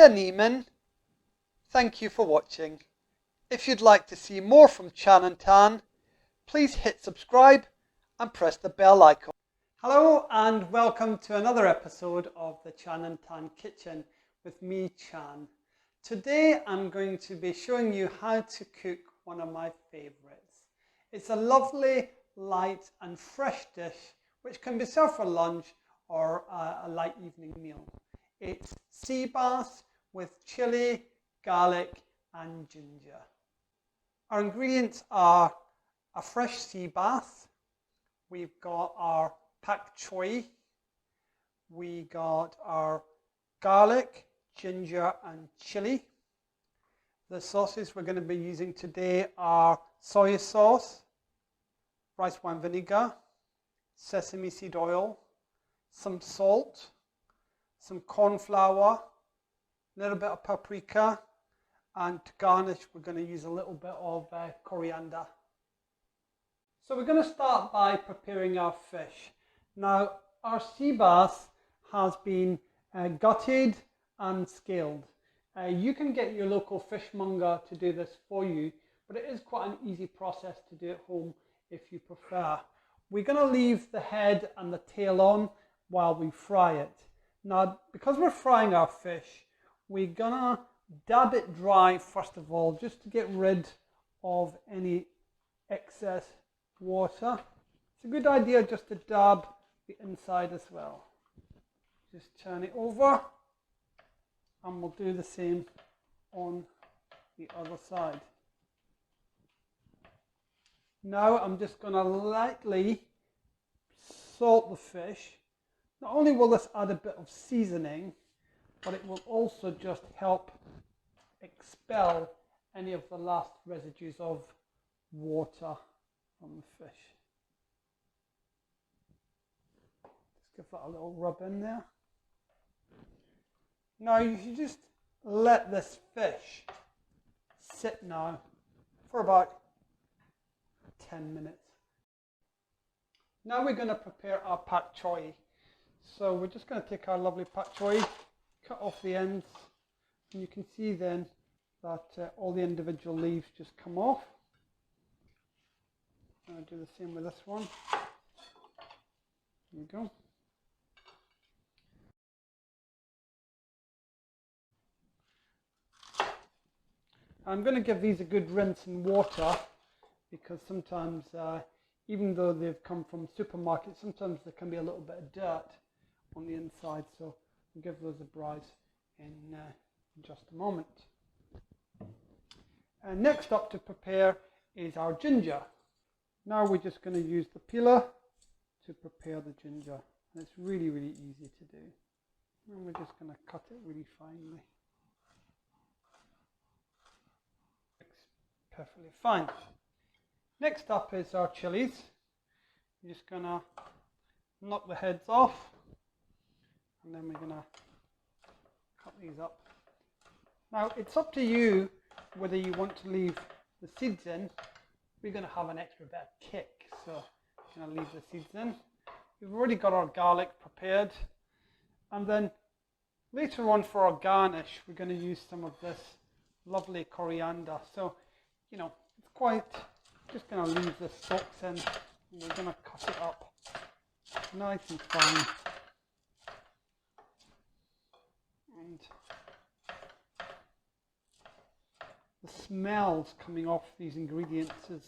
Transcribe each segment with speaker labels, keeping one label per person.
Speaker 1: Dear Neiman, thank you for watching. If you'd like to see more from ChanandTan, please hit subscribe and press the bell icon. Hello and welcome to another episode of the ChanandTan Kitchen with me, Chan. Today I'm going to be showing you how to cook one of my favourites. It's a lovely, light and fresh dish which can be served for lunch or a light evening meal. It's sea bass with chili, garlic and ginger. Our ingredients are a fresh sea bass, we've got our Pak Choi, we got our garlic, ginger and chili. The sauces we're going to be using today are soya sauce, rice wine vinegar, sesame seed oil, some salt, some corn flour, a little bit of paprika, and to garnish we're going to use a little bit of coriander. So we're going to start by preparing our fish. Now our sea bass has been gutted and scaled. You can get your local fishmonger to do this for you, but it is quite an easy process to do at home if you prefer. We're going to leave the head and the tail on while we fry it. Now, because we're frying our fish, we're going to dab it dry first of all, just to get rid of any excess water. It's a good idea just to dab the inside as well. Just turn it over and we'll do the same on the other side. Now I'm just going to lightly salt the fish. Not only will this add a bit of seasoning, but it will also just help expel any of the last residues of water from the fish. Just give that a little rub in there. Now you should just let this fish sit now for about 10 minutes. Now we're going to prepare our Pak Choi. So we're just going to take our lovely Pak Choi, cut off the ends, and you can see then that all the individual leaves just come off. I'm going to do the same with this one. There you go. I'm going to give these a good rinse in water because sometimes, even though they've come from supermarkets, sometimes there can be a little bit of dirt on the inside, so we'll give those a browse in just a moment. Next up to prepare is our ginger. Now we're just going to use the peeler to prepare the ginger, and it's really easy to do. And we're just going to cut it really finely. Perfectly fine. Next up is our chilies. We're just going to knock the heads off, and then we're going to cut these up. Now it's up to you whether you want to leave the seeds in. We're going to have an extra bit of kick, so I'm going to leave the seeds in. We've already got our garlic prepared, and then later on for our garnish we're going to use some of this lovely coriander. So you know, it's quite, just going to leave the stalks in, and we're going to cut it up nice and fine. And the smells coming off these ingredients is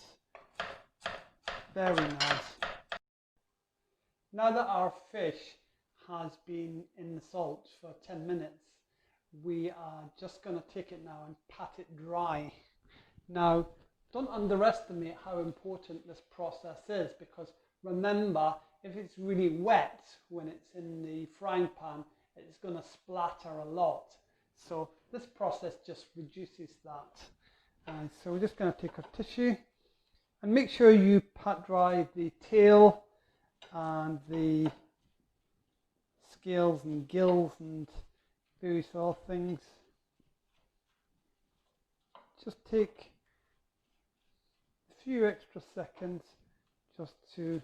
Speaker 1: very nice. Now that our fish has been in the salt for 10 minutes, we are just going to take it now and pat it dry. Now, don't underestimate how important this process is, because remember, if it's really wet when it's in the frying pan, it's going to splatter a lot. So this process just reduces that. So we're just going to take a tissue and make sure you pat dry the tail and the scales and gills and those sort of things. Just take a few extra seconds just to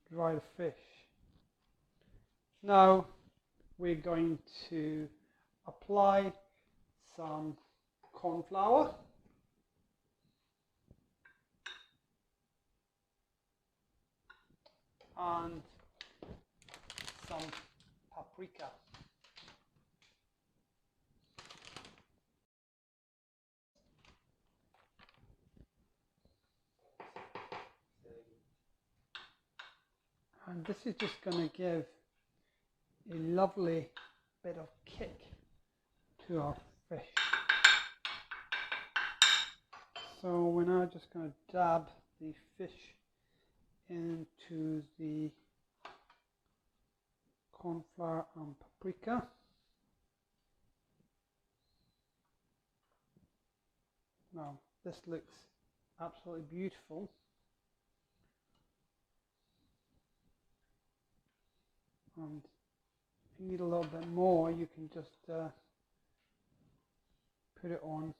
Speaker 1: dry the fish. Now we're going to apply some corn flour. And some paprika. And this is just going to give a lovely bit of kick to our fish. So we're now just going to dab the fish into the corn flour and paprika. Now this looks absolutely beautiful. And if you need a little bit more, you can just put it on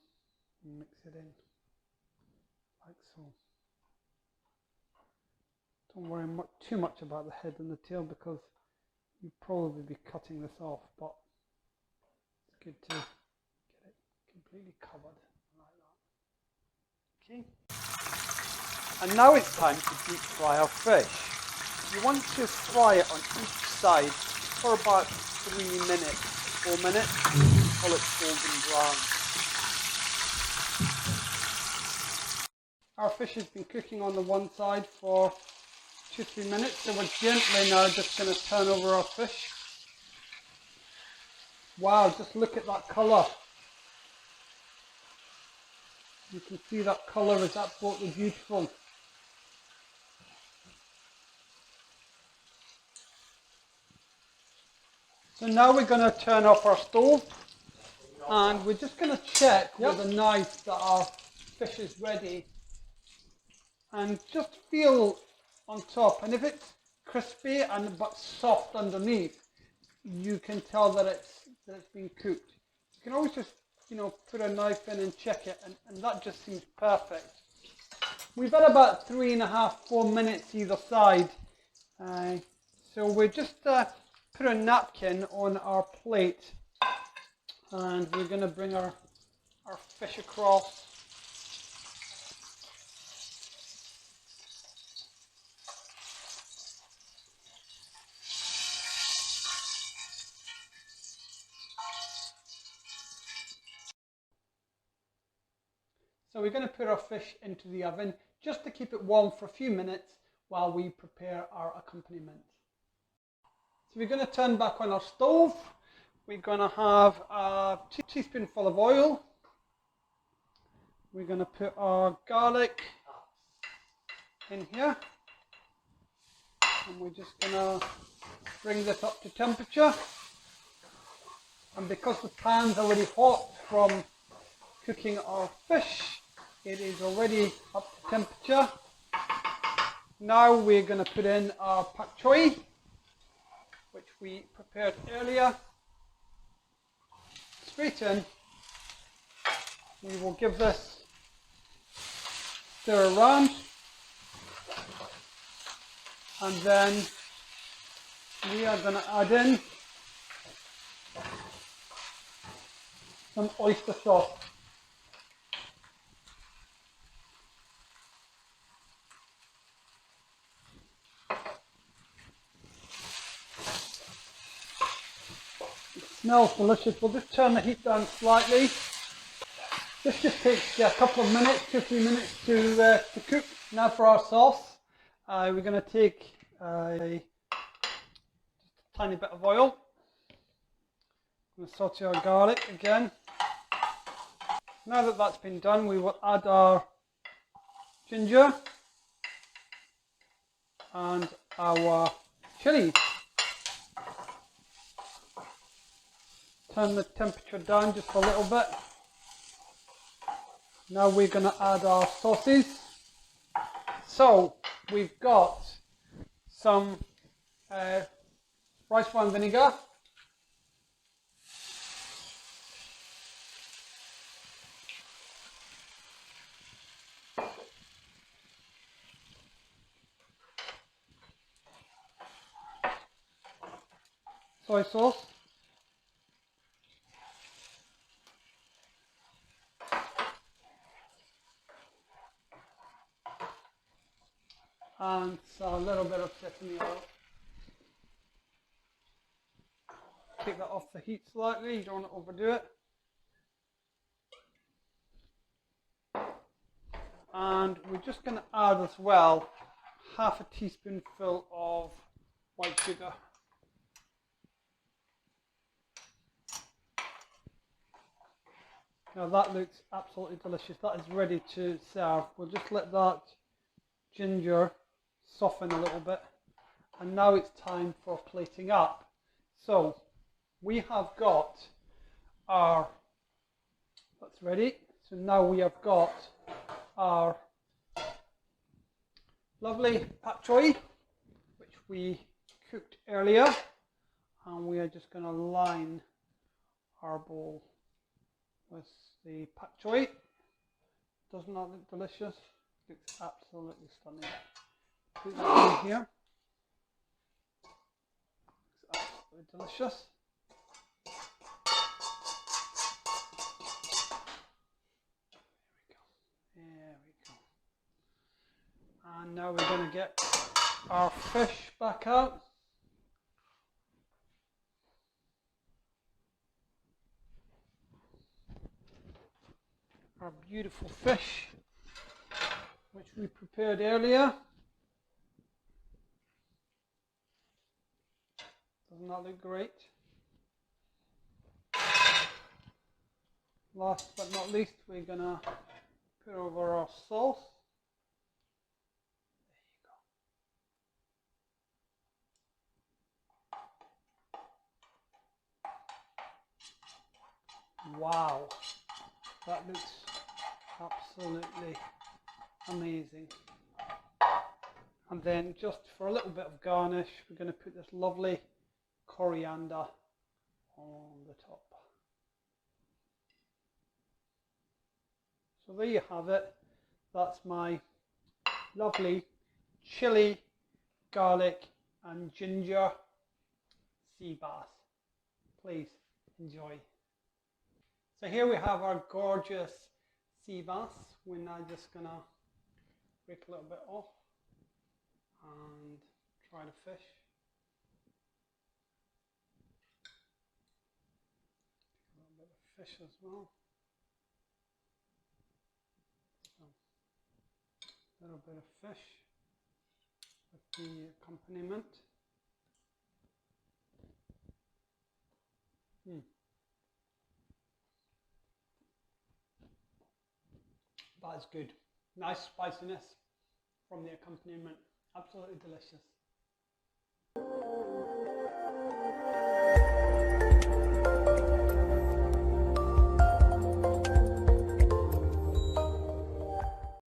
Speaker 1: and mix it in like so. Don't worry too much about the head and the tail because you'll probably be cutting this off, but it's good to get it completely covered like that. Okay. And now it's time to deep fry our fish. You want to fry it on each side for about 3 minutes, 4 minutes, until it's golden brown. Our fish has been cooking on the one side for 2-3 minutes, so we're gently now just going to turn over our fish. Wow, just look at that colour. You can see that colour is absolutely beautiful. So now we're going to turn off our stove and we're just going to check with a knife that our fish is ready and just feel on top, and if it's crispy and but soft underneath, you can tell that it's been cooked. You can always just put a knife in and check it, and that just seems perfect. We've had about 3.5-4 minutes either side, so we're just put a napkin on our plate and we're going to bring our fish across. So we're going to put our fish into the oven just to keep it warm for a few minutes while we prepare our accompaniment. So we're going to turn back on our stove. We're going to have a teaspoonful of oil. We're going to put our garlic in here. And we're just going to bring this up to temperature. And because the pan's already hot from cooking our fish, it is already up to temperature. Now we're going to put in our Pak Choi, which we prepared earlier. Straight in. We will give this stir around, and then we are going to add in some oyster sauce. Smells delicious. We'll just turn the heat down slightly. This just takes a couple of minutes, 2-3 minutes to cook. Now for our sauce, we're going to take just a tiny bit of oil. I'm going to saute our garlic again. Now that that's been done, we will add our ginger and our chillies. Turn the temperature down just a little bit. Now we're going to add our sauces. So we've got some rice wine vinegar, soy sauce, and so a little bit of sesame oil. Take that off the heat slightly, you don't want to overdo it. And we're just going to add as well half a teaspoonful of white sugar. Now that looks absolutely delicious. That is ready to serve. We'll just let that ginger soften a little bit. And now it's time for plating up. So we have got our, that's ready. So now we have got our lovely Pak Choi, which we cooked earlier. And we are just going to line our bowl with the Pak Choi. Doesn't that look delicious? Looks absolutely stunning. Put that in here. Looks absolutely delicious. There we go. And now we're going to get our fish back out. Our beautiful fish, which we prepared earlier. Doesn't that look great? Last but not least, we're gonna put over our sauce. There you go. Wow, that looks absolutely amazing. And then just for a little bit of garnish, we're going to put this lovely coriander on the top. So there you have it. That's my lovely chili, garlic and ginger sea bass. Please enjoy. So here we have our gorgeous sea bass. We're now just going to break a little bit off and try the fish. A little bit of fish as well. So, a little bit of fish with the accompaniment. That is good. Nice spiciness from the accompaniment. Absolutely delicious.